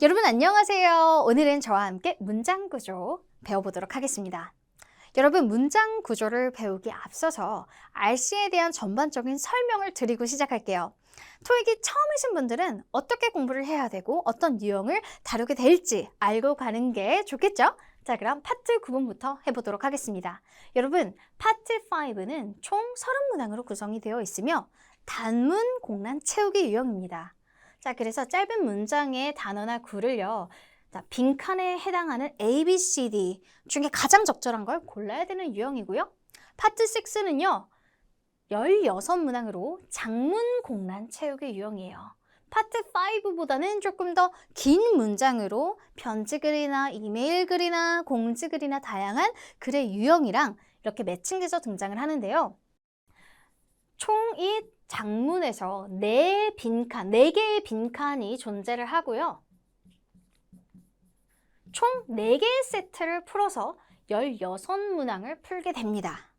여러분 안녕하세요. 오늘은 저와 함께 문장 구조 배워보도록 하겠습니다. 여러분 문장 구조를 배우기 앞서서 RC에 대한 전반적인 설명을 드리고 시작할게요. 토익이 처음이신 분들은 어떻게 공부를 해야 되고 어떤 유형을 다루게 될지 알고 가는 게 좋겠죠? 자, 그럼 파트 9번부터 해보도록 하겠습니다. 여러분, 파트 5는 총 30문항으로 구성이 되어 있으며 단문 공란 채우기 유형입니다. 자, 그래서 짧은 문장의 단어나 구를요, 자, 빈칸에 해당하는 A, B, C, D 중에 가장 적절한 걸 골라야 되는 유형이고요. 파트 6는요, 16문항으로 장문 공란 채우기 유형이에요. 파트 5보다는 조금 더 긴 문장으로 편지 글이나 이메일 글이나 공지 글이나 다양한 글의 유형이랑 이렇게 매칭돼서 등장을 하는데요. 총 이 장문에서 4개의 빈칸이 존재를 하고요. 총 4개의 세트를 풀어서 16문항을 풀게 됩니다.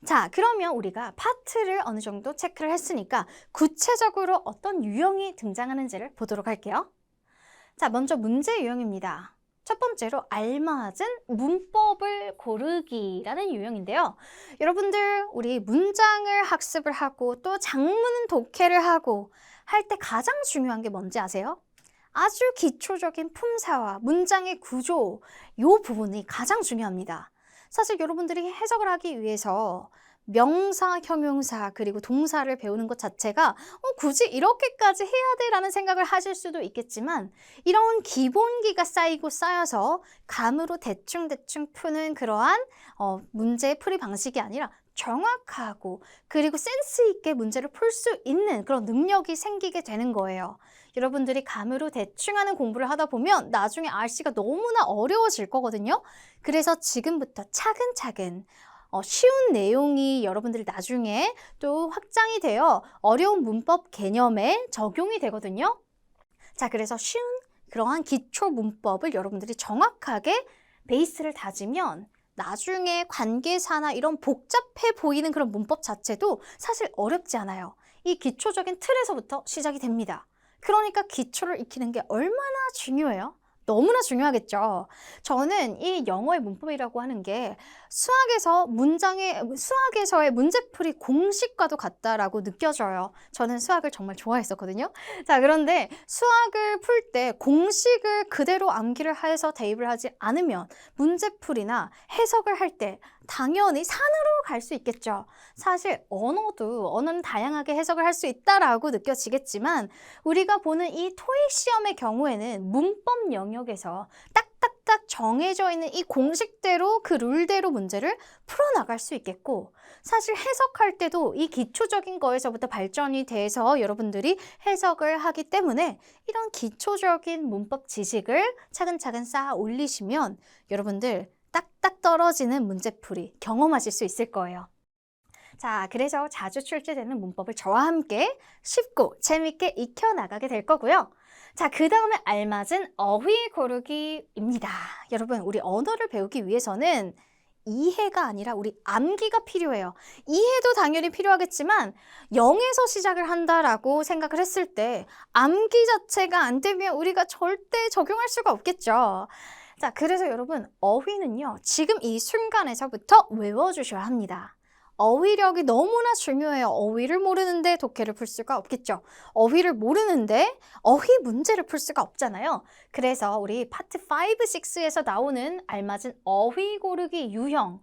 자, 그러면 우리가 파트를 어느 정도 체크를 했으니까 구체적으로 어떤 유형이 등장하는지를 보도록 할게요. 자, 먼저 문제 유형입니다. 첫 번째로 알맞은 문법을 고르기라는 유형인데요. 여러분들, 우리 문장을 학습을 하고 또 장문 독해를 하고 할 때 가장 중요한 게 뭔지 아세요? 아주 기초적인 품사와 문장의 구조, 이 부분이 가장 중요합니다. 사실 여러분들이 해석을 하기 위해서 명사, 형용사, 그리고 동사를 배우는 것 자체가 굳이 이렇게까지 해야 돼? 라는 생각을 하실 수도 있겠지만 이런 기본기가 쌓이고 쌓여서 감으로 대충대충 푸는 그러한 문제의 풀이 방식이 아니라 정확하고 그리고 센스 있게 문제를 풀 수 있는 그런 능력이 생기게 되는 거예요. 여러분들이 감으로 대충 하는 공부를 하다 보면 나중에 RC가 너무나 어려워질 거거든요. 그래서 지금부터 차근차근 쉬운 내용이 여러분들이 나중에 또 확장이 되어 어려운 문법 개념에 적용이 되거든요. 자, 그래서 쉬운 그러한 기초 문법을 여러분들이 정확하게 베이스를 다지면 나중에 관계사나 이런 복잡해 보이는 그런 문법 자체도 사실 어렵지 않아요. 이 기초적인 틀에서부터 시작이 됩니다. 그러니까 기초를 익히는 게 얼마나 중요해요? 너무나 중요하겠죠. 저는 이 영어의 문법이라고 하는 게 수학에서의 문제풀이 공식과도 같다라고 느껴져요. 저는 수학을 정말 좋아했었거든요. 자, 그런데 수학을 풀 때 공식을 그대로 암기를 해서 대입을 하지 않으면 문제풀이나 해석을 할 때 당연히 산으로 갈 수 있겠죠. 사실 언어는 다양하게 해석을 할 수 있다라고 느껴지겠지만 우리가 보는 이 토익 시험의 경우에는 문법 영역에서 딱딱딱 정해져 있는 이 공식대로 그 룰대로 문제를 풀어나갈 수 있겠고 사실 해석할 때도 이 기초적인 거에서부터 발전이 돼서 여러분들이 해석을 하기 때문에 이런 기초적인 문법 지식을 차근차근 쌓아 올리시면 여러분들 딱딱 떨어지는 문제풀이 경험하실 수 있을 거예요. 자, 그래서 자주 출제되는 문법을 저와 함께 쉽고 재밌게 익혀나가게 될 거고요. 자, 그 다음에 알맞은 어휘 고르기입니다. 여러분, 우리 언어를 배우기 위해서는 이해가 아니라 우리 암기가 필요해요. 이해도 당연히 필요하겠지만 0에서 시작을 한다라고 생각을 했을 때 암기 자체가 안 되면 우리가 절대 적용할 수가 없겠죠. 자, 그래서 여러분 어휘는요, 지금 이 순간에서부터 외워주셔야 합니다. 어휘력이 너무나 중요해요. 어휘를 모르는데 독해를 풀 수가 없겠죠. 어휘를 모르는데 어휘 문제를 풀 수가 없잖아요. 그래서 우리 파트 5, 6에서 나오는 알맞은 어휘 고르기 유형을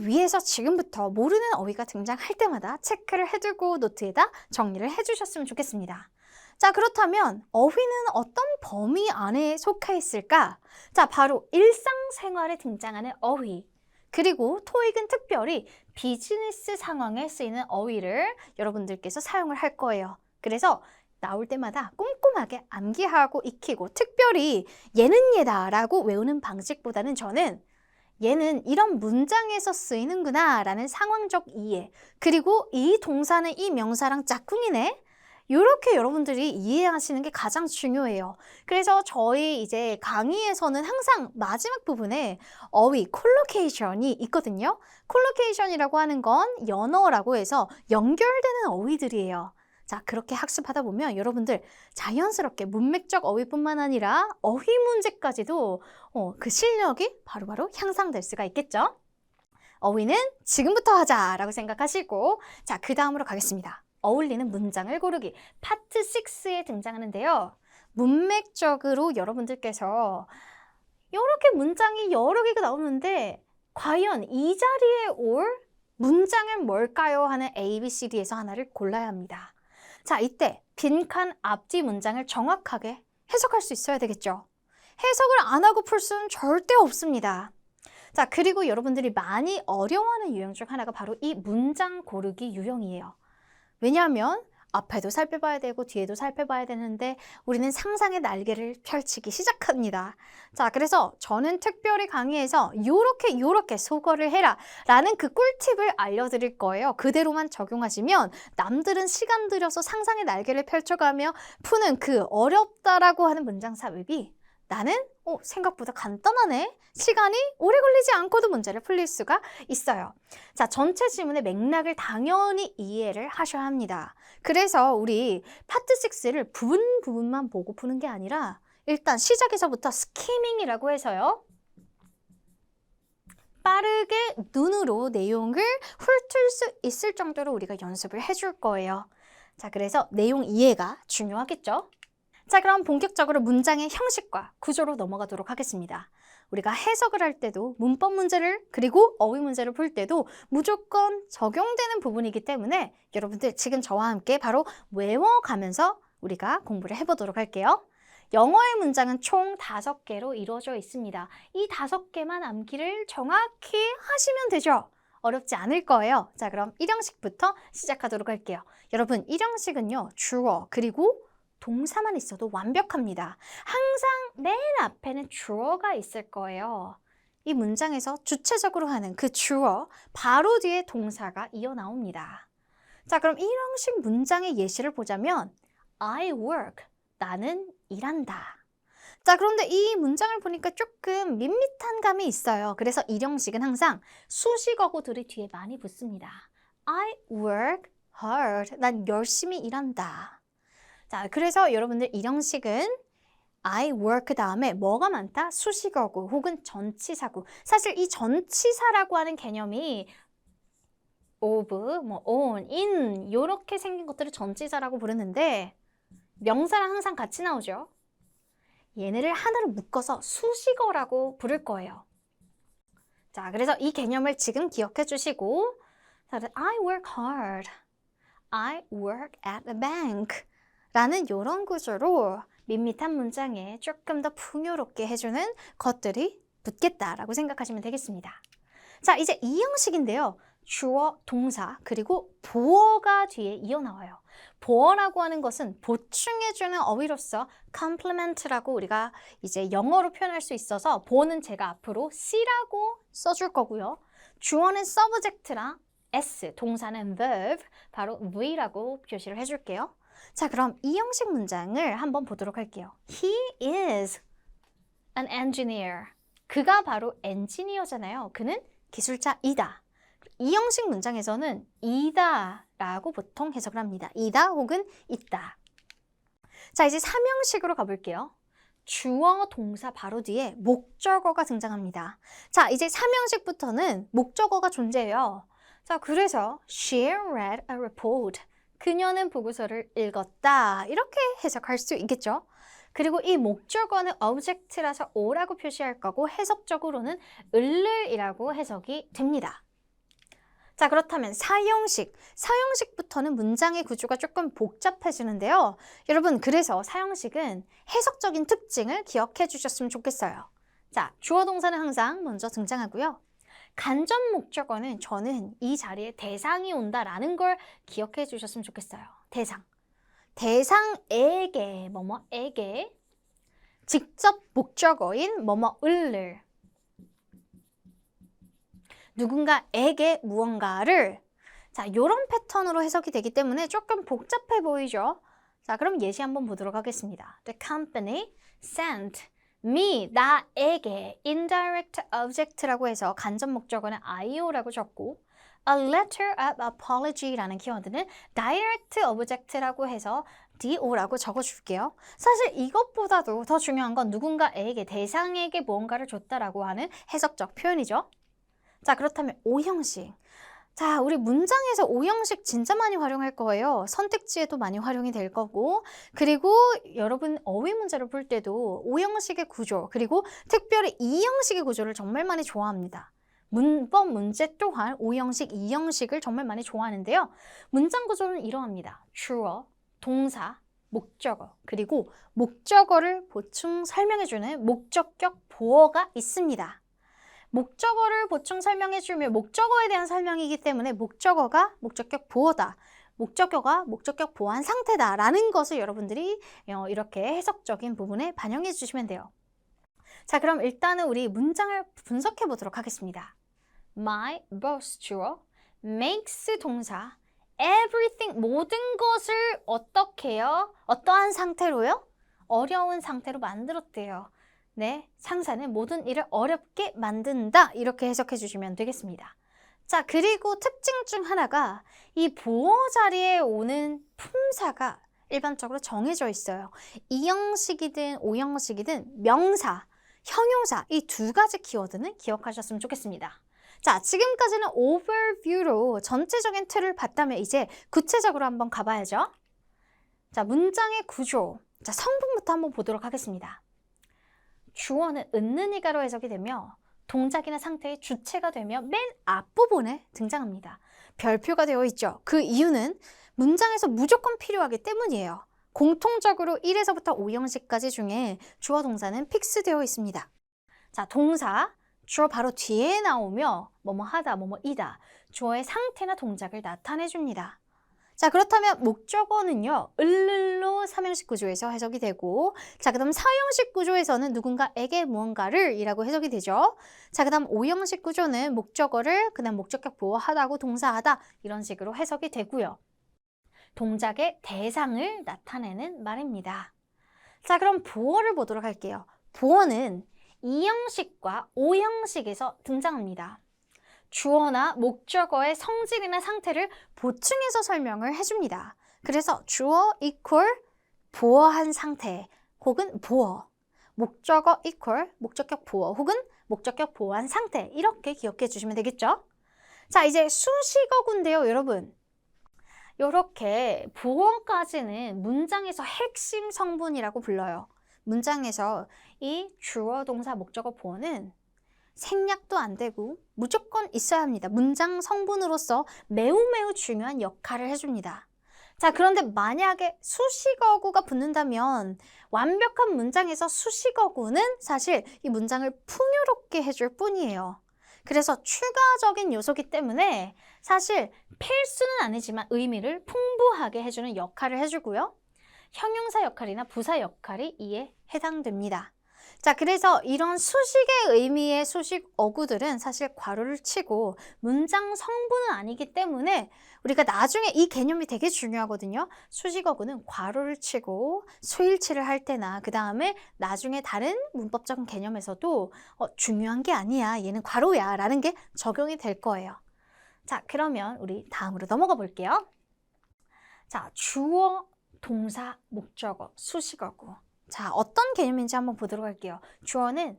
위해서 지금부터 모르는 어휘가 등장할 때마다 체크를 해두고 노트에다 정리를 해주셨으면 좋겠습니다. 자, 그렇다면 어휘는 어떤 범위 안에 속해 있을까? 자, 바로 일상생활에 등장하는 어휘. 그리고 토익은 특별히 비즈니스 상황에 쓰이는 어휘를 여러분들께서 사용을 할 거예요. 그래서 나올 때마다 꼼꼼하게 암기하고 익히고 특별히 얘는 얘다라고 외우는 방식보다는 저는 얘는 이런 문장에서 쓰이는구나 라는 상황적 이해, 그리고 이 동사는 이 명사랑 짝꿍이네, 이렇게 여러분들이 이해하시는 게 가장 중요해요. 그래서 저희 이제 강의에서는 항상 마지막 부분에 어휘, 콜로케이션이 있거든요. 콜로케이션이라고 하는 건 연어라고 해서 연결되는 어휘들이에요. 자, 그렇게 학습하다 보면 여러분들 자연스럽게 문맥적 어휘뿐만 아니라 어휘 문제까지도 그 실력이 바로바로 향상될 수가 있겠죠. 어휘는 지금부터 하자라고 생각하시고, 자, 그 다음으로 가겠습니다. 어울리는 문장을 고르기. 파트 6에 등장하는데요. 문맥적으로 여러분들께서 이렇게 문장이 여러 개가 나오는데 과연 이 자리에 올 문장은 뭘까요? 하는 A, B, C, D에서 하나를 골라야 합니다. 자, 이때 빈칸 앞뒤 문장을 정확하게 해석할 수 있어야 되겠죠. 해석을 안 하고 풀 수는 절대 없습니다. 자, 그리고 여러분들이 많이 어려워하는 유형 중 하나가 바로 이 문장 고르기 유형이에요. 왜냐하면 앞에도 살펴봐야 되고 뒤에도 살펴봐야 되는데 우리는 상상의 날개를 펼치기 시작합니다. 자, 그래서 저는 특별히 강의에서 요렇게 소거를 해라 라는 그 꿀팁을 알려드릴 거예요. 그대로만 적용하시면 남들은 시간 들여서 상상의 날개를 펼쳐가며 푸는 그 어렵다라고 하는 문장 삽입이 나는 생각보다 간단하네. 시간이 오래 걸리지 않고도 문제를 풀릴 수가 있어요. 자, 전체 지문의 맥락을 당연히 이해를 하셔야 합니다. 그래서 우리 파트 6를 부분만 보고 푸는 게 아니라 일단 시작에서부터 스키밍이라고 해서요. 빠르게 눈으로 내용을 훑을 수 있을 정도로 우리가 연습을 해줄 거예요. 자, 그래서 내용 이해가 중요하겠죠? 자, 그럼 본격적으로 문장의 형식과 구조로 넘어가도록 하겠습니다. 우리가 해석을 할 때도 문법 문제를 그리고 어휘 문제를 풀 때도 무조건 적용되는 부분이기 때문에 여러분들 지금 저와 함께 바로 외워가면서 우리가 공부를 해보도록 할게요. 영어의 문장은 총 5개로 이루어져 있습니다. 이 5개만 암기를 정확히 하시면 되죠. 어렵지 않을 거예요. 자, 그럼 1형식부터 시작하도록 할게요. 여러분, 1형식은요. 주어 그리고 동사만 있어도 완벽합니다. 항상 맨 앞에는 주어가 있을 거예요. 이 문장에서 주체적으로 하는 그 주어 바로 뒤에 동사가 이어 나옵니다. 자, 그럼 1형식 문장의 예시를 보자면 I work, 나는 일한다. 자, 그런데 이 문장을 보니까 조금 밋밋한 감이 있어요. 그래서 1형식은 항상 수식어구들이 뒤에 많이 붙습니다. I work hard, 난 열심히 일한다. 자, 그래서 여러분들 1형식은 I work 다음에 뭐가 많다? 수식어구 혹은 전치사구. 사실 이 전치사라고 하는 개념이 of, on, in 이렇게 생긴 것들을 전치사라고 부르는데 명사랑 항상 같이 나오죠. 얘네를 하나로 묶어서 수식어라고 부를 거예요. 자, 그래서 이 개념을 지금 기억해 주시고 I work hard, I work at a bank 라는 이런 구조로 밋밋한 문장에 조금 더 풍요롭게 해주는 것들이 붙겠다라고 생각하시면 되겠습니다. 자, 이제 2형식인데요. 주어, 동사, 그리고 보어가 뒤에 이어 나와요. 보어라고 하는 것은 보충해주는 어휘로서 complement라고 우리가 이제 영어로 표현할 수 있어서 보어는 제가 앞으로 C라고 써줄 거고요. 주어는 subject랑 S, 동사는 verb, 바로 V라고 표시를 해줄게요. 자, 그럼 이 형식 문장을 한번 보도록 할게요. He is an engineer. 그가 바로 엔지니어잖아요. 그는 기술자이다. 이 형식 문장에서는 이다 라고 보통 해석을 합니다. 이다 혹은 있다. 자, 이제 3형식으로 가볼게요. 주어, 동사 바로 뒤에 목적어가 등장합니다. 자, 이제 3형식부터는 목적어가 존재해요. 자, 그래서 she read a report. 그녀는 보고서를 읽었다. 이렇게 해석할 수 있겠죠. 그리고 이 목적어는 object라서 o라고 표시할 거고 해석적으로는 을이라고 해석이 됩니다. 자, 그렇다면 4형식. 4형식부터는 문장의 구조가 조금 복잡해지는데요. 여러분, 그래서 4형식은 해석적인 특징을 기억해 주셨으면 좋겠어요. 자, 주어 동사는 항상 먼저 등장하고요. 간접 목적어는 저는 이 자리에 대상이 온다라는 걸 기억해 주셨으면 좋겠어요. 대상. 대상에게, 뭐뭐에게 직접 목적어인 뭐뭐을 누군가에게 무언가를 자, 요런 패턴으로 해석이 되기 때문에 조금 복잡해 보이죠? 자, 그럼 예시 한번 보도록 하겠습니다. The company sent me, 나에게 indirect object라고 해서 간접 목적어는 IO라고 적고 A letter of apology라는 키워드는 direct object라고 해서 DO라고 적어줄게요. 사실 이것보다도 더 중요한 건 누군가에게, 대상에게 무언가를 줬다라고 하는 해석적 표현이죠. 자, 그렇다면 O형식. 자, 우리 문장에서 O형식 진짜 많이 활용할 거예요. 선택지에도 많이 활용이 될 거고, 그리고 여러분 어휘 문제를 풀 때도 O형식의 구조, 그리고 특별히 E형식의 구조를 정말 많이 좋아합니다. 문법 문제 또한 O형식, E형식을 정말 많이 좋아하는데요. 문장 구조는 이러합니다. 주어, 동사, 목적어, 그리고 목적어를 보충 설명해주는 목적격 보어가 있습니다. 목적어를 보충 설명해주면 목적어에 대한 설명이기 때문에 목적어가 목적격 보어다. 목적어가 목적격 보어한 상태다라는 것을 여러분들이 이렇게 해석적인 부분에 반영해 주시면 돼요. 자, 그럼 일단은 우리 문장을 분석해 보도록 하겠습니다. My boss 주어, makes 동사, everything 모든 것을 어떻게 해요? 어떠한 상태로요? 어려운 상태로 만들었대요. 네, 상사는 모든 일을 어렵게 만든다. 이렇게 해석해 주시면 되겠습니다. 자, 그리고 특징 중 하나가 이 보어 자리에 오는 품사가 일반적으로 정해져 있어요. E형식이든 O형식이든 명사, 형용사 이 두 가지 키워드는 기억하셨으면 좋겠습니다. 자, 지금까지는 overview로 전체적인 틀을 봤다면 이제 구체적으로 한번 가봐야죠. 자, 문장의 구조. 자, 성분부터 한번 보도록 하겠습니다. 주어는 은는이가로 해석이 되며 동작이나 상태의 주체가 되며 맨 앞부분에 등장합니다. 별표가 되어 있죠. 그 이유는 문장에서 무조건 필요하기 때문이에요. 공통적으로 1에서부터 5형식까지 중에 주어 동사는 픽스되어 있습니다. 자, 동사. 주어 바로 뒤에 나오며 뭐뭐 하다, 뭐뭐 이다. 주어의 상태나 동작을 나타내 줍니다. 자, 그렇다면 목적어는요. 을로 3형식 구조에서 해석이 되고, 자, 그 다음 4형식 구조에서는 누군가에게 무언가를 이라고 해석이 되죠. 자, 그 다음 5형식 구조는 목적어를 그 다음 목적격 보어하다고 동사하다 이런 식으로 해석이 되고요. 동작의 대상을 나타내는 말입니다. 자, 그럼 보어를 보도록 할게요. 보어는 2형식과 5형식에서 등장합니다. 주어나 목적어의 성질이나 상태를 보충해서 설명을 해줍니다. 그래서 주어 equal 보어한 상태 혹은 보어, 목적어 equal 목적격 보어 혹은 목적격 보어한 상태 이렇게 기억해 주시면 되겠죠? 자, 이제 수식어구인데요, 여러분. 이렇게 보어까지는 문장에서 핵심 성분이라고 불러요. 문장에서 이 주어, 동사, 목적어, 보어는 생략도 안 되고 무조건 있어야 합니다. 문장 성분으로서 매우 중요한 역할을 해줍니다. 자, 그런데 만약에 수식어구가 붙는다면 완벽한 문장에서 수식어구는 사실 이 문장을 풍요롭게 해줄 뿐이에요. 그래서 추가적인 요소기 때문에 사실 필수는 아니지만 의미를 풍부하게 해주는 역할을 해주고요. 형용사 역할이나 부사 역할이 이에 해당됩니다. 자, 그래서 이런 수식의 의미의 수식 어구들은 사실 괄호를 치고 문장 성분은 아니기 때문에 우리가 나중에 이 개념이 되게 중요하거든요. 수식 어구는 괄호를 치고 수일치를 할 때나 그 다음에 나중에 다른 문법적인 개념에서도 중요한 게 아니야, 얘는 괄호야 라는 게 적용이 될 거예요. 자, 그러면 우리 다음으로 넘어가 볼게요. 자, 주어, 동사, 목적어, 수식어구. 자, 어떤 개념인지 한번 보도록 할게요. 주어는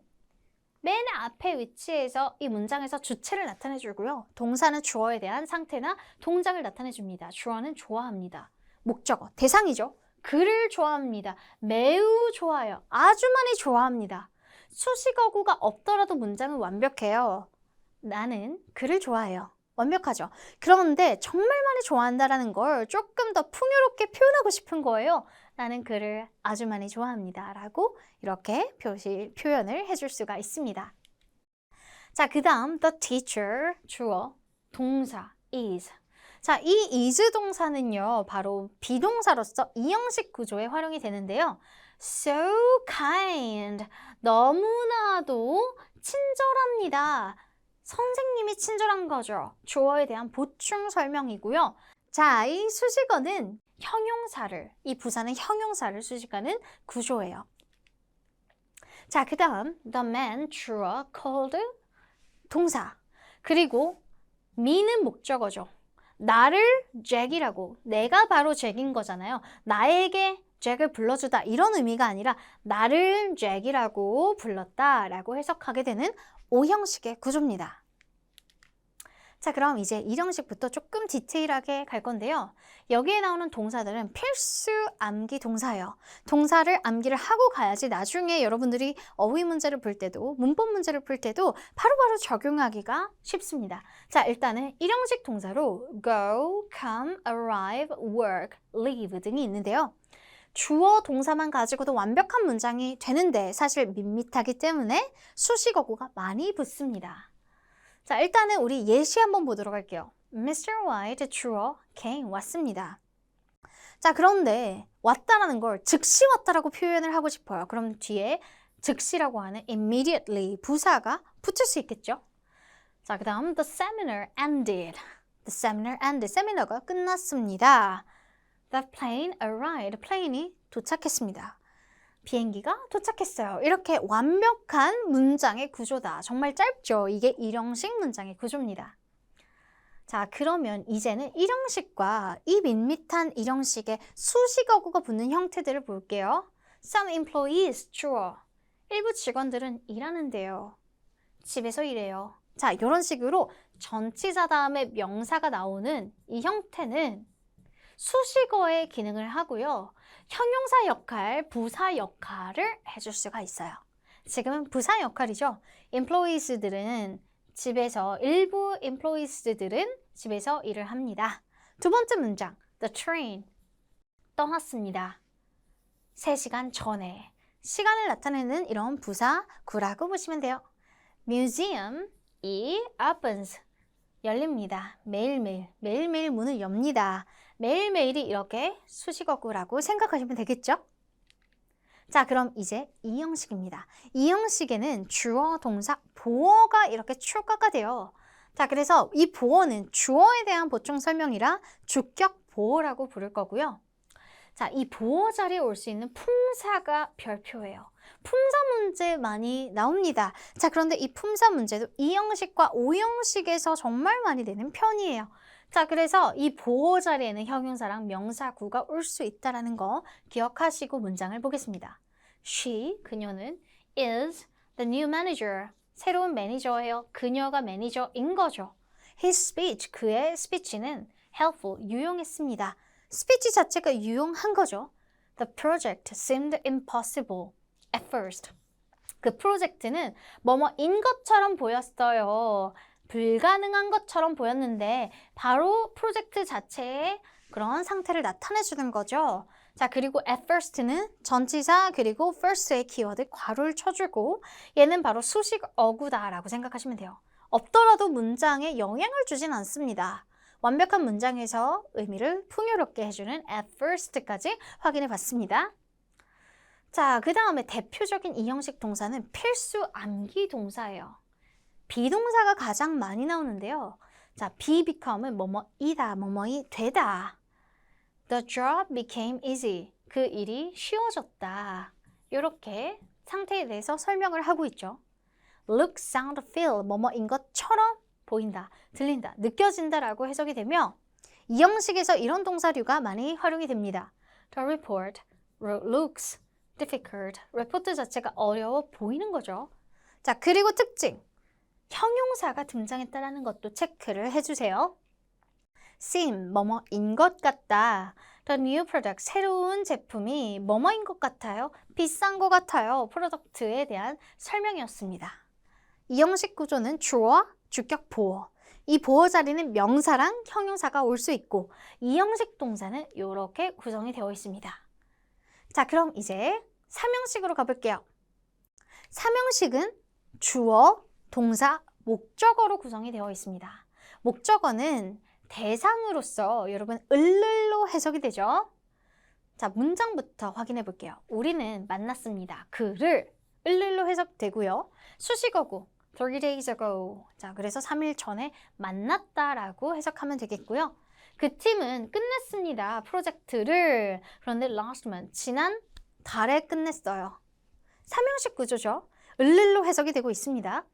맨 앞에 위치해서 이 문장에서 주체를 나타내 주고요. 동사는 주어에 대한 상태나 동작을 나타내 줍니다. 주어는 좋아합니다. 목적어, 대상이죠. 그를 좋아합니다. 매우 좋아요. 아주 많이 좋아합니다. 수식어구가 없더라도 문장은 완벽해요. 나는 그를 좋아해요. 완벽하죠. 그런데 정말 많이 좋아한다는 걸 조금 더 풍요롭게 표현하고 싶은 거예요. 나는 그를 아주 많이 좋아합니다. 라고 이렇게 표현을 해줄 수가 있습니다. 자, 그 다음 the teacher, 주어, 동사, is. 자, 이 is 동사는요, 바로 비동사로서 2형식 구조에 활용이 되는데요. So kind, 너무나도 친절합니다. 선생님이 친절한 거죠. 주어에 대한 보충 설명이고요. 자, 이 수식어는 형용사를, 이 부사는 형용사를 수식하는 구조예요. 자, 그 다음 the man, 주어, called, 동사. 그리고 me는 목적어죠. 나를 잭이라고, 내가 바로 잭인 거잖아요. 나에게 잭을 불러주다 이런 의미가 아니라 나를 잭이라고 불렀다라고 해석하게 되는 오형식의 구조입니다. 자, 그럼 이제 1형식부터 조금 디테일하게 갈 건데요. 여기에 나오는 동사들은 필수 암기 동사예요. 동사를 암기를 하고 가야지 나중에 여러분들이 어휘 문제를 풀 때도 문법 문제를 풀 때도 바로바로 적용하기가 쉽습니다. 자, 일단은 1형식 동사로 go, come, arrive, work, leave 등이 있는데요. 주어 동사만 가지고도 완벽한 문장이 되는데 사실 밋밋하기 때문에 수식어구가 많이 붙습니다. 자, 일단은 우리 예시 한번 보도록 할게요. Mr. White 주어 came 왔습니다. 자, 그런데 왔다라는 걸 즉시 왔다라고 표현을 하고 싶어요. 그럼 뒤에 즉시라고 하는 immediately 부사가 붙을 수 있겠죠? 자, 그 다음 the seminar ended. The seminar ended. 세미나가 끝났습니다. The plane arrived. 플레인이 도착했습니다. 비행기가 도착했어요. 이렇게 완벽한 문장의 구조다. 정말 짧죠? 이게 1형식 문장의 구조입니다. 자, 그러면 이제는 1형식과 이 밋밋한 1형식의 수식어구가 붙는 형태들을 볼게요. Some employees, 주어. 일부 직원들은 일하는데요. 집에서 일해요. 자, 이런 식으로 전치사 다음에 명사가 나오는 이 형태는 수식어의 기능을 하고요. 형용사 역할, 부사 역할을 해줄 수가 있어요. 지금은 부사 역할이죠. employees들은 집에서, 일부 employees들은 집에서 일을 합니다. 두 번째 문장, the train, 떠났습니다. 3시간 전에. 시간을 나타내는 이런 부사구라고 보시면 돼요. museum, 이 opens, 열립니다. 매일매일, 매일매일 문을 엽니다. 매일매일이 이렇게 수식어구라고 생각하시면 되겠죠? 자, 그럼 이제 2형식입니다. 2형식에는 주어, 동사, 보어가 이렇게 추가가 돼요. 자, 그래서 이 보어는 주어에 대한 보충 설명이라 주격 보어라고 부를 거고요. 자, 이 보어 자리에 올 수 있는 품사가 별표예요. 품사 문제 많이 나옵니다. 자, 그런데 이 품사 문제도 2형식과 5형식에서 정말 많이 되는 편이에요. 자, 그래서 이 보어 자리에는 형용사랑 명사구가 올 수 있다는 거 기억하시고 문장을 보겠습니다. She, 그녀는 is the new manager. 새로운 매니저예요. 그녀가 매니저인 거죠. His speech, 그의 스피치는 helpful, 유용했습니다. 스피치 자체가 유용한 거죠. The project seemed impossible at first. 그 프로젝트는 뭐뭐인 것처럼 보였어요. 불가능한 것처럼 보였는데 바로 프로젝트 자체의 그런 상태를 나타내 주는 거죠. 자, 그리고 at first는 전치사 그리고 first의 키워드 괄호를 쳐주고 얘는 바로 수식어구다라고 생각하시면 돼요. 없더라도 문장에 영향을 주진 않습니다. 완벽한 문장에서 의미를 풍요롭게 해주는 at first까지 확인해 봤습니다. 자, 그 다음에 대표적인 2형식 동사는 필수 암기 동사예요. 비동사가 가장 많이 나오는데요. 자, be become은 뭐뭐이다, 뭐뭐이 되다. The job became easy. 그 일이 쉬워졌다. 이렇게 상태에 대해서 설명을 하고 있죠. Look, sound, feel. 뭐뭐인 것처럼 보인다, 들린다, 느껴진다라고 해석이 되며 이 형식에서 이런 동사류가 많이 활용이 됩니다. The report looks difficult. 리포트 자체가 어려워 보이는 거죠. 자, 그리고 특징. 형용사가 등장했다는 것도 체크를 해주세요. seem, 뭐뭐인 것 같다. The new product, 새로운 제품이 뭐뭐인 것 같아요. 비싼 것 같아요. 프로덕트에 대한 설명이었습니다. 이 형식 구조는 주어, 주격 보어. 이 보어 자리는 명사랑 형용사가 올 수 있고 이 형식 동사는 이렇게 구성이 되어 있습니다. 자, 그럼 이제 3형식으로 가볼게요. 3형식은 주어, 동사, 목적어로 구성이 되어 있습니다. 목적어는 대상으로서 여러분 을로 해석이 되죠. 자, 문장부터 확인해 볼게요. 우리는 만났습니다. 그를 을로 해석되고요. 수식어구 3 days ago. 자, 그래서 3일 전에 만났다라고 해석하면 되겠고요. 그 팀은 끝냈습니다. 프로젝트를. 그런데 last month, 지난 달에 끝냈어요. 3형식 구조죠. 을로 해석이 되고 있습니다.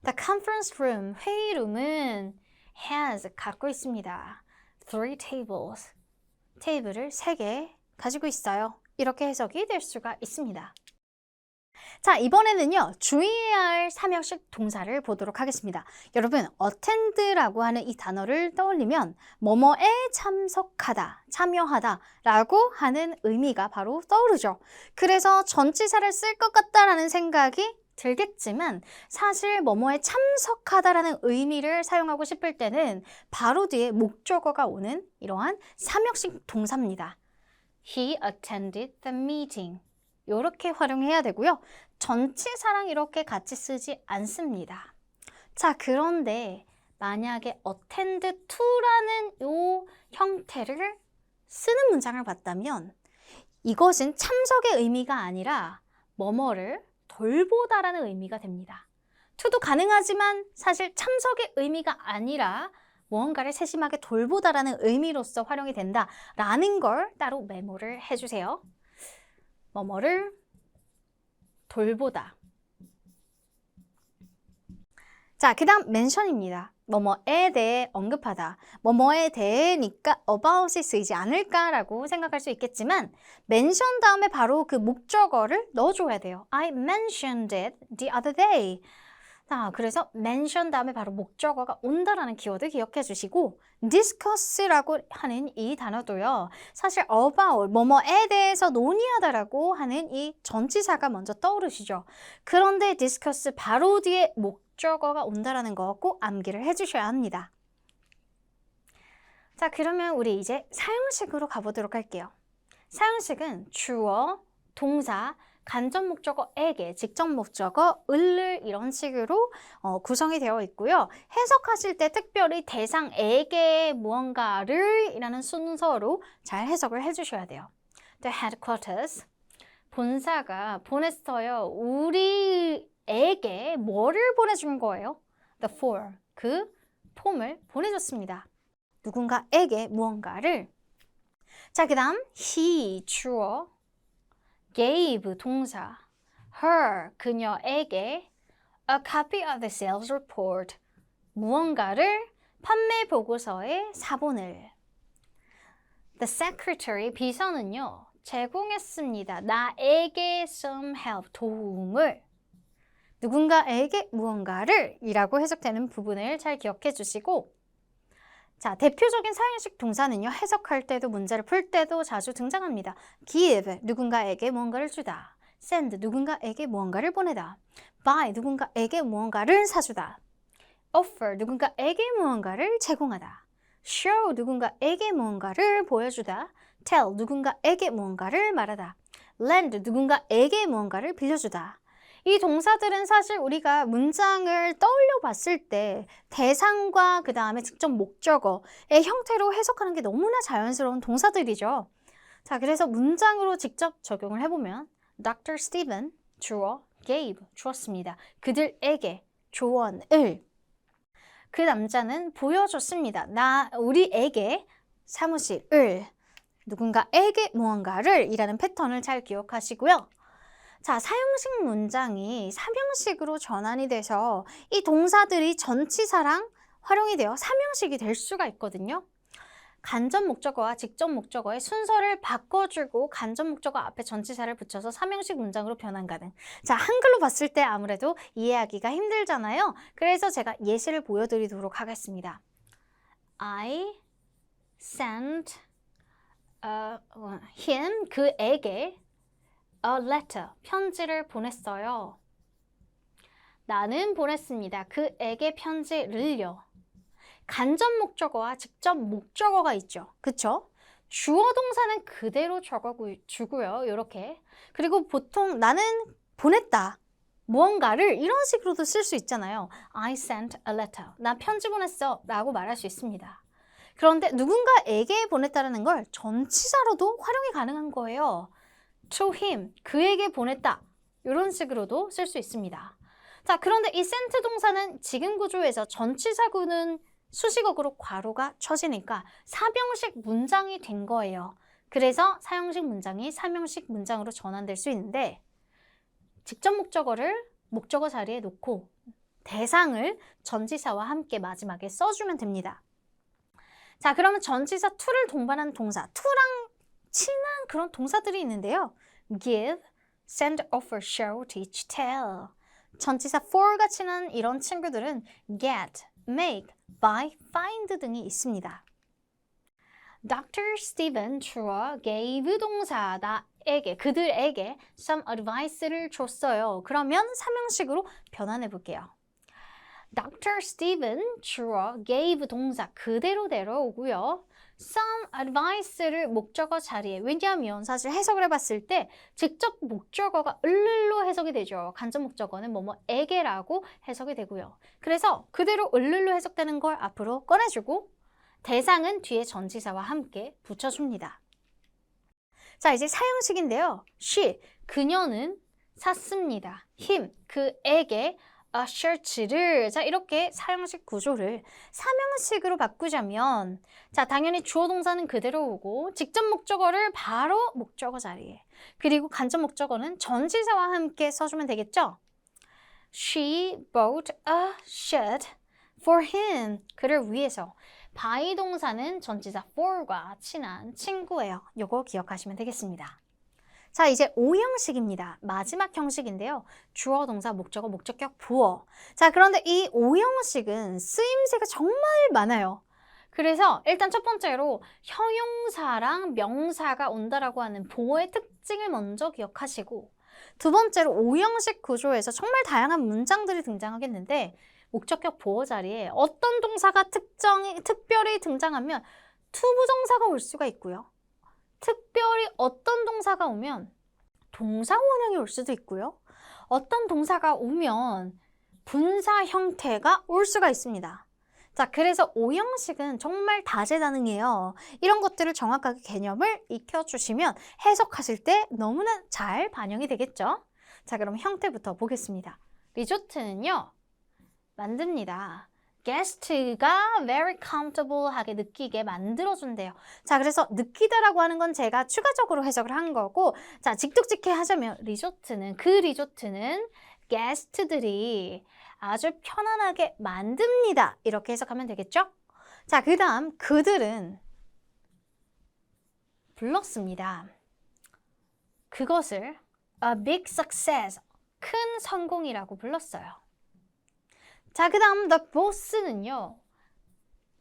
The conference room, 회의룸은 has 갖고 있습니다. 3 tables. 테이블을 3개 가지고 있어요. 이렇게 해석이 될 수가 있습니다. 자, 이번에는요, 주의해야 할 3형식 동사를 보도록 하겠습니다. 여러분, attend라고 하는 이 단어를 떠올리면 뭐뭐에 참석하다, 참여하다 라고 하는 의미가 바로 떠오르죠. 그래서 전치사를 쓸 것 같다라는 생각이 들겠지만 사실 뭐뭐에 참석하다라는 의미를 사용하고 싶을 때는 바로 뒤에 목적어가 오는 이러한 3형식 동사입니다. He attended the meeting. 이렇게 활용해야 되고요. 전치사랑 이렇게 같이 쓰지 않습니다. 자, 그런데 만약에 attend to라는 이 형태를 쓰는 문장을 봤다면 이것은 참석의 의미가 아니라 뭐뭐를 돌보다라는 의미가 됩니다. to도 가능하지만 사실 참석의 의미가 아니라 무언가를 세심하게 돌보다라는 의미로서 활용이 된다라는 걸 따로 메모를 해주세요. 뭐뭐를 돌보다. 자, 그 다음 mention입니다. 뭐뭐에 대해 언급하다. 뭐뭐에 대해니까 about이 쓰이지 않을까라고 생각할 수 있겠지만 mention 다음에 바로 그 목적어를 넣어줘야 돼요. I mentioned it the other day. 자, 그래서 mention 다음에 바로 목적어가 온다라는 키워드 기억해 주시고 discuss라고 하는 이 단어도요. 사실 about, 뭐뭐에 대해서 논의하다라고 하는 이 전치사가 먼저 떠오르시죠. 그런데 discuss 바로 뒤에 목적어가 온다라는 거 꼭 암기를 해주셔야 합니다. 자, 그러면 우리 이제 사용식으로 가보도록 할게요. 사용식은 주어, 동사, 간접 목적어에게, 직접 목적어, 을을 이런 식으로 구성이 되어 있고요. 해석하실 때 특별히 대상에게 무언가를 이라는 순서로 잘 해석을 해주셔야 돼요. The headquarters, 본사가 보냈어요. 우리에게 뭐를 보내준 거예요? The form, 그 폼을 보내줬습니다. 누군가에게 무언가를. 자, 그 다음 he, 주어, gave 동사, her 그녀에게 a copy of the sales report 무언가를 판매 보고서의 사본을. The secretary 비서는요 제공했습니다. 나에게 some help 도움을. 누군가에게 무언가를 이라고 해석되는 부분을 잘 기억해 주시고 자, 대표적인 사용식 동사는요. 해석할 때도 문제를 풀 때도 자주 등장합니다. give, 누군가에게 무언가를 주다. send, 누군가에게 무언가를 보내다. buy, 누군가에게 무언가를 사주다. offer, 누군가에게 무언가를 제공하다. show, 누군가에게 무언가를 보여주다. tell, 누군가에게 무언가를 말하다. lend, 누군가에게 무언가를 빌려주다. 이 동사들은 사실 우리가 문장을 떠올려 봤을 때 대상과 그 다음에 직접 목적어의 형태로 해석하는 게 너무나 자연스러운 동사들이죠. 자, 그래서 문장으로 직접 적용을 해보면 Dr. Stephen, 주어, gave, 주었습니다. 그들에게 조언을. 그 남자는 보여줬습니다. 우리에게 사무실을. 누군가에게 무언가를 이라는 패턴을 잘 기억하시고요. 자, 사용식 문장이 3형식으로 전환이 돼서 이 동사들이 전치사랑 활용이 되어 3형식이 될 수가 있거든요. 간접 목적어와 직접 목적어의 순서를 바꿔주고 간접 목적어 앞에 전치사를 붙여서 3형식 문장으로 변환 가능. 자, 한글로 봤을 때 아무래도 이해하기가 힘들잖아요. 그래서 제가 예시를 보여드리도록 하겠습니다. I sent him, 그에게 a letter, 편지를 보냈어요. 나는 보냈습니다. 그에게 편지를요. 간접 목적어와 직접 목적어가 있죠. 그쵸? 주어 동사는 그대로 적어주고요. 이렇게. 그리고 보통 나는 보냈다. 무언가를 이런 식으로도 쓸 수 있잖아요. I sent a letter. 나 편지 보냈어. 라고 말할 수 있습니다. 그런데 누군가에게 보냈다는 걸 전치사로도 활용이 가능한 거예요. To him, 그에게 보냈다. 이런 식으로도 쓸 수 있습니다. 자, 그런데 이 sent 동사는 지금 구조에서 전치사구는 수식어구로 괄호가 쳐지니까 3형식 문장이 된 거예요. 그래서 4형식 문장이 3형식 문장으로 전환될 수 있는데 직접 목적어를 목적어 자리에 놓고 대상을 전치사와 함께 마지막에 써주면 됩니다. 자, 그러면 전치사 to를 동반한 동사, to랑 친한 그런 동사들이 있는데요. give, send, offer, show, teach, tell. 전치사 for가 친한 이런 친구들은 get, make, buy, find 등이 있습니다. Dr. Steven Chua gave 동사 그들에게 some advice를 줬어요. 그러면 삼형식으로 변환해 볼게요. Dr. Steven Chua gave 동사 그대로 오고요. some advice를 목적어 자리에, 왜냐하면 사실 해석을 해봤을 때 직접 목적어가 을를로 해석이 되죠. 간접 목적어는 뭐뭐에게라고 해석이 되고요. 그래서 그대로 을를로 해석되는 걸 앞으로 꺼내주고 대상은 뒤에 전치사와 함께 붙여줍니다. 자, 이제 사형식인데요. she, 그녀는 샀습니다. him, 그에게 shirt를, 자, 이렇게 사형식 구조를 삼형식으로 바꾸자면, 자, 당연히 주어 동사는 그대로 오고 직접 목적어를 바로 목적어 자리에, 그리고 간접 목적어는 전치사와 함께 써주면 되겠죠? She bought a shirt for him. 그를 위해서. buy 동사는 전치사 for과 친한 친구예요. 요거 기억하시면 되겠습니다. 자, 이제 5형식입니다. 마지막 형식인데요. 주어, 동사, 목적어, 목적격, 부어. 자, 그런데 이 5형식은 쓰임새가 정말 많아요. 그래서 일단 첫 번째로 형용사랑 명사가 온다라고 하는 보어의 특징을 먼저 기억하시고, 두 번째로 5형식 구조에서 정말 다양한 문장들이 등장하겠는데 목적격 보어 자리에 어떤 동사가 특별히 등장하면 투부정사가 올 수가 있고요. 특별히 어떤 동사가 오면 동사 원형이 올 수도 있고요. 어떤 동사가 오면 분사 형태가 올 수가 있습니다. 자, 그래서 5형식은 정말 다재다능해요. 이런 것들을 정확하게 개념을 익혀주시면 해석하실 때 너무나 잘 반영이 되겠죠? 자, 그럼 형태부터 보겠습니다. 리조트는요, 만듭니다. guest가 very comfortable하게 느끼게 만들어준대요. 자, 그래서 느끼다라고 하는 건 제가 추가적으로 해석을 한 거고, 자, 직독직해 하자면 그 리조트는 게스트들이 아주 편안하게 만듭니다. 이렇게 해석하면 되겠죠? 자, 그 다음 그들은 불렀습니다. 그것을 a big success, 큰 성공이라고 불렀어요. 자, 그 다음 the boss는요,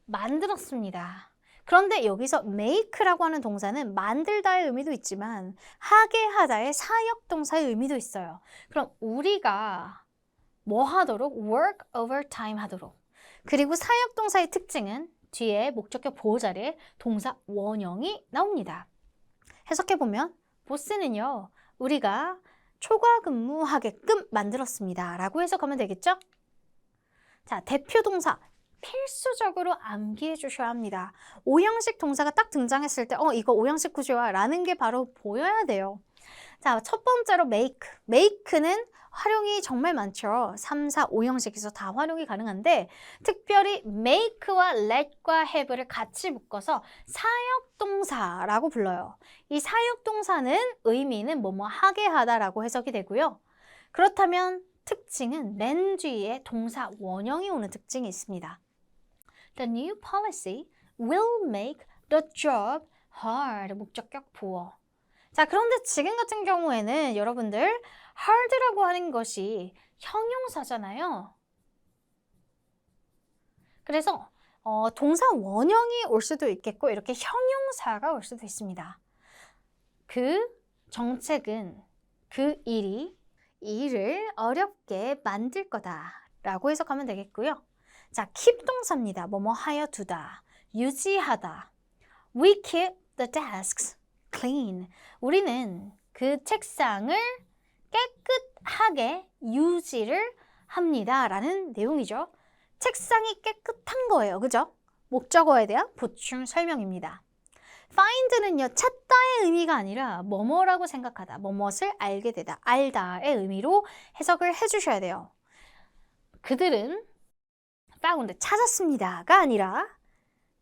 만들었습니다. 그런데 여기서 make라고 하는 동사는 만들다의 의미도 있지만 하게 하다의 사역동사의 의미도 있어요. 그럼 우리가 뭐 하도록? work overtime 하도록. 그리고 사역동사의 특징은 뒤에 목적격 보호 자리에 동사 원형이 나옵니다. 해석해보면 보스는요, 우리가 초과 근무하게끔 만들었습니다 라고 해석하면 되겠죠? 자, 대표 동사 필수적으로 암기해 주셔야 합니다. 5형식 동사가 딱 등장했을 때 이거 5형식 구조야 라는 게 바로 보여야 돼요. 자, 첫 번째로 make. make는 활용이 정말 많죠. 3, 4, 5형식에서 다 활용이 가능한데 특별히 make와 let과 have를 같이 묶어서 사역동사라고 불러요. 이 사역동사는 의미는 뭐뭐 하게 하다라고 해석이 되고요. 그렇다면 특징은 맨 뒤에 동사 원형이 오는 특징이 있습니다. The new policy will make the job hard. 목적격 보어. 자, 그런데 지금 같은 경우에는 여러분들 hard라고 하는 것이 형용사잖아요. 그래서 동사 원형이 올 수도 있겠고 이렇게 형용사가 올 수도 있습니다. 그 정책은 그 일을 어렵게 만들 거다라고 해석하면 되겠고요. 자, keep 동사입니다. 뭐뭐 하여 두다, 유지하다. We keep the desks clean. 우리는 그 책상을 깨끗하게 유지를 합니다 라는 내용이죠. 책상이 깨끗한 거예요. 그죠? 목적어에 대한 보충 설명입니다. find는요, 찾다의 의미가 아니라 뭐뭐라고 생각하다, 뭐뭇을 알게 되다, 알다의 의미로 해석을 해주셔야 돼요. 그들은 found, 찾았습니다가 아니라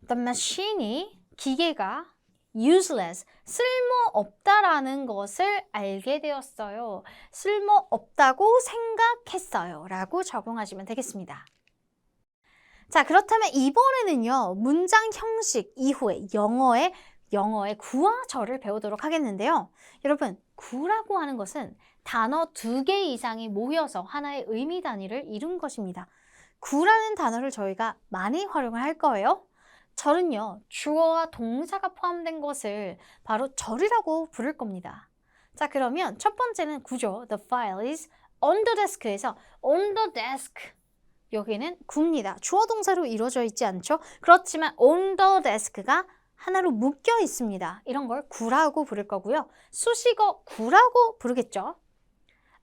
the machine이, 기계가 useless, 쓸모없다라는 것을 알게 되었어요. 쓸모없다고 생각했어요. 라고 적용하시면 되겠습니다. 자, 그렇다면 이번에는요, 문장 형식 이후에 영어의 구와 절을 배우도록 하겠는데요. 여러분, 구라고 하는 것은 단어 2개 이상이 모여서 하나의 의미 단위를 이룬 것입니다. 구라는 단어를 저희가 많이 활용을 할 거예요. 절은요, 주어와 동사가 포함된 것을 바로 절이라고 부를 겁니다. 자, 그러면 첫 번째는 구죠. The file is on the desk에서 on the desk. 여기는 구입니다. 주어 동사로 이루어져 있지 않죠? 그렇지만 on the desk가 하나로 묶여 있습니다. 이런 걸 구라고 부를 거고요. 수식어 구라고 부르겠죠.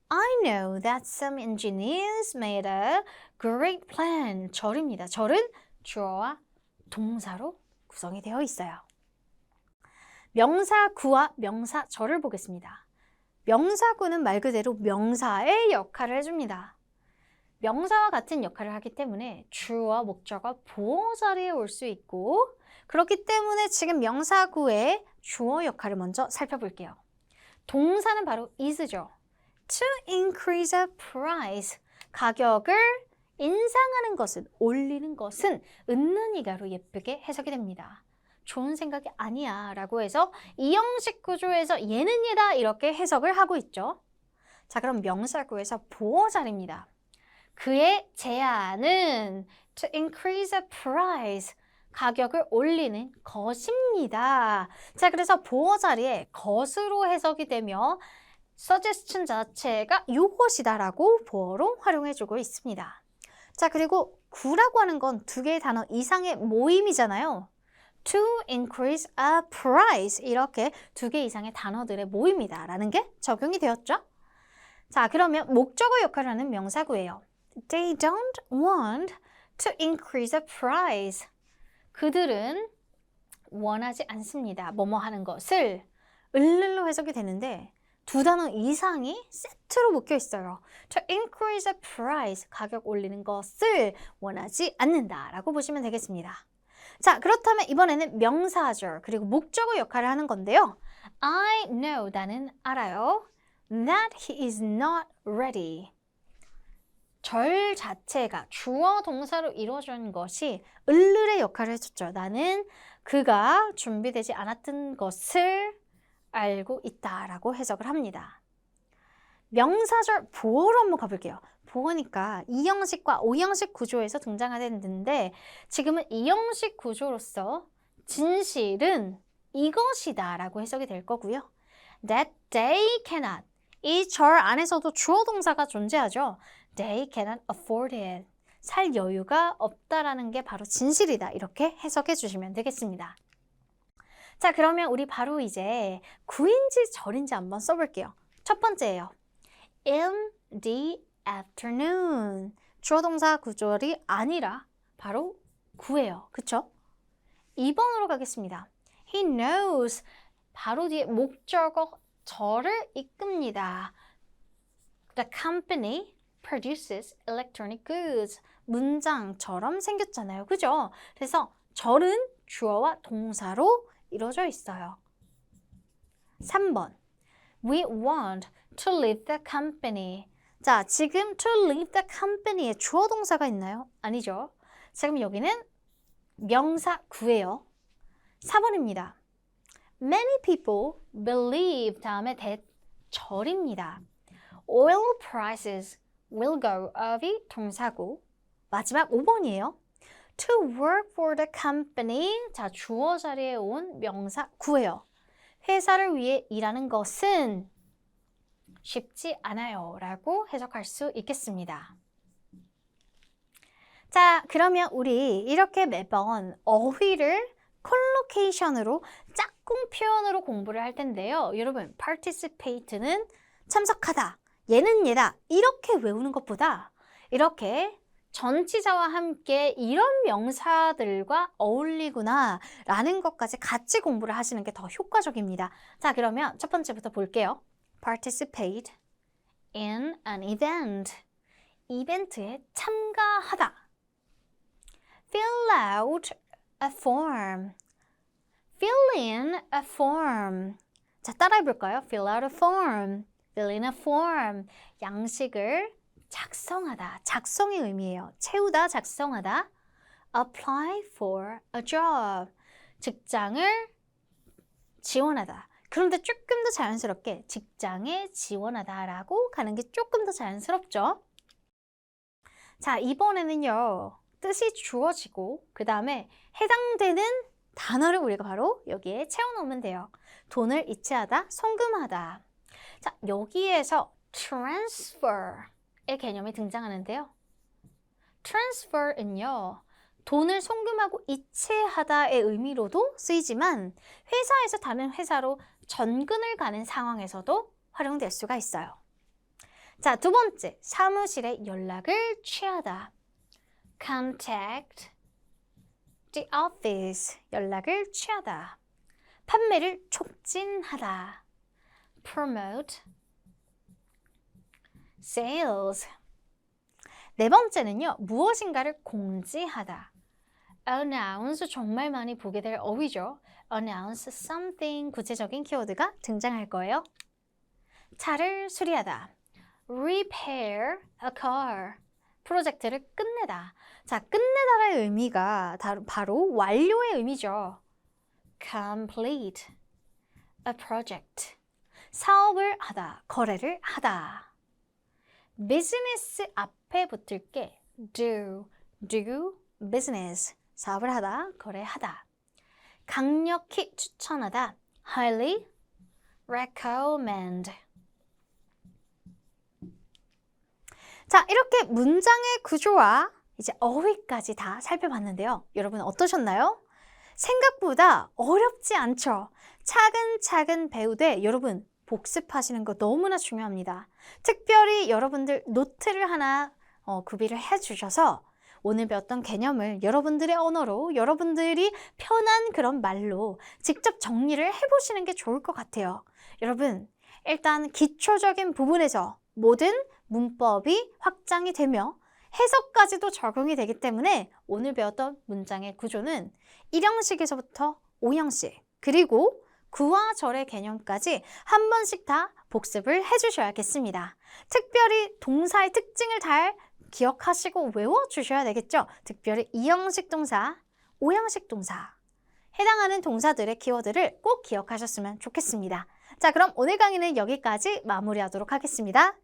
I know that some engineers made a great plan. 절입니다. 절은 주어와 동사로 구성이 되어 있어요. 명사구와 명사절을 보겠습니다. 명사구는 말 그대로 명사의 역할을 해줍니다. 명사와 같은 역할을 하기 때문에 주어와 목적어 보호 자리에 올 수 있고, 그렇기 때문에 지금 명사구의 주어 역할을 먼저 살펴볼게요. 동사는 바로 is죠. To increase a price. 가격을 인상하는 것은, 올리는 것은 은는이가로 예쁘게 해석이 됩니다. 좋은 생각이 아니야 라고 해서 이 형식 구조에서 얘는 얘다 이렇게 해석을 하고 있죠. 자, 그럼 명사구에서 보호 자리입니다. 그의 제안은 to increase a price. 가격을 올리는 것입니다. 자, 그래서 보호 자리에 것으로 해석이 되며 suggestion 자체가 요것이다라고 보어로 활용해주고 있습니다. 자, 그리고 구라고 하는 건 2개의 단어 이상의 모임이잖아요. To increase a price. 이렇게 2개 이상의 단어들의 모임이다 라는 게 적용이 되었죠. 자, 그러면 목적어 역할을 하는 명사구예요. They don't want to increase a price. 그들은 원하지 않습니다. 뭐뭐 하는 것을 을로 해석이 되는데 2 단어 이상이 세트로 묶여 있어요. To increase a price, 가격 올리는 것을 원하지 않는다라고 보시면 되겠습니다. 자, 그렇다면 이번에는 명사절 그리고 목적어 역할을 하는 건데요. I know, 나는 알아요. That he is not ready. 절 자체가 주어 동사로 이루어진 것이 을의 역할을 해줬죠. 나는 그가 준비되지 않았던 것을 알고 있다라고 해석을 합니다. 명사절 보어로 한번 가볼게요. 보어니까 이형식과 오형식 구조에서 등장하는데 지금은 이형식 구조로서 진실은 이것이다 라고 해석이 될 거고요. That they cannot. 이 절 안에서도 주어 동사가 존재하죠. They cannot afford it. 살 여유가 없다라는 게 바로 진실이다. 이렇게 해석해 주시면 되겠습니다. 자, 그러면 우리 바로 이제 구인지 절인지 한번 써볼게요. 첫 번째예요. In the afternoon. 주어 동사 구절이 아니라 바로 구예요. 그쵸? 2번으로 가겠습니다. He knows. 바로 뒤에 목적어 절을 이끕니다. The company produces electronic goods. 문장처럼 생겼잖아요. 그죠? 그래서 절은 주어와 동사로 이루어져 있어요. 3번. We want to leave the company. 자, 지금 to leave the company에 주어 동사가 있나요? 아니죠. 지금 여기는 명사 구예요. 4번입니다. Many people believe 다음에 that 절입니다. Oil prices will go up이 동사고 마지막 5번이에요. To work for the company. 자, 주어 자리에 온 명사 구예요. 회사를 위해 일하는 것은 쉽지 않아요 라고 해석할 수 있겠습니다. 자, 그러면 우리 이렇게 매번 어휘를 콜로케이션으로 짝꿍 표현으로 공부를 할 텐데요. 여러분, participate는 참석하다, 얘는 얘다 이렇게 외우는 것보다 이렇게 전치사와 함께 이런 명사들과 어울리구나 라는 것까지 같이 공부를 하시는 게 더 효과적입니다. 자, 그러면 첫 번째부터 볼게요. Participate in an event. 이벤트에 참가하다. Fill out a form. fill in a form. 자, 따라해볼까요? fill out a form. fill in a form. 양식을 작성하다. 작성의 의미예요. 채우다, 작성하다. apply for a job. 직장을 지원하다. 그런데 조금 더 자연스럽게 직장에 지원하다라고 가는 게 조금 더 자연스럽죠. 자, 이번에는요. 뜻이 주어지고 그 다음에 해당되는 단어를 우리가 바로 여기에 채워놓으면 돼요. 돈을 이체하다, 송금하다. 자, 여기에서 transfer의 개념이 등장하는데요. transfer은요. 돈을 송금하고 이체하다의 의미로도 쓰이지만 회사에서 다른 회사로 전근을 가는 상황에서도 활용될 수가 있어요. 자, 두 번째, 사무실에 연락을 취하다. contact the office, 연락을 취하다. 판매를 촉진하다. promote sales. 네 번째는요, 무엇인가를 공지하다. announce, 정말 많이 보게 될 어휘죠. announce something, 구체적인 키워드가 등장할 거예요. 차를 수리하다. repair a car, 프로젝트를 끝내다. 자, 끝내다의 의미가 바로 완료의 의미죠. complete a project, 사업을 하다, 거래를 하다. 비즈니스 앞에 붙을 게 do business, 사업을 하다, 거래하다. 강력히 추천하다, highly recommend. 자, 이렇게 문장의 구조와 이제 어휘까지 다 살펴봤는데요. 여러분 어떠셨나요? 생각보다 어렵지 않죠? 차근차근 배우되 여러분 복습하시는 거 너무나 중요합니다. 특별히 여러분들 노트를 하나 구비를 해주셔서 오늘 배웠던 개념을 여러분들의 언어로, 여러분들이 편한 그런 말로 직접 정리를 해보시는 게 좋을 것 같아요. 여러분, 일단 기초적인 부분에서 모든 문법이 확장이 되며 해석까지도 적용이 되기 때문에 오늘 배웠던 문장의 구조는 1형식에서부터 5형식, 그리고 구와 절의 개념까지 한 번씩 다 복습을 해주셔야겠습니다. 특별히 동사의 특징을 잘 기억하시고 외워주셔야 되겠죠. 특별히 2형식 동사, 5형식 동사, 해당하는 동사들의 키워드를 꼭 기억하셨으면 좋겠습니다. 자, 그럼 오늘 강의는 여기까지 마무리하도록 하겠습니다.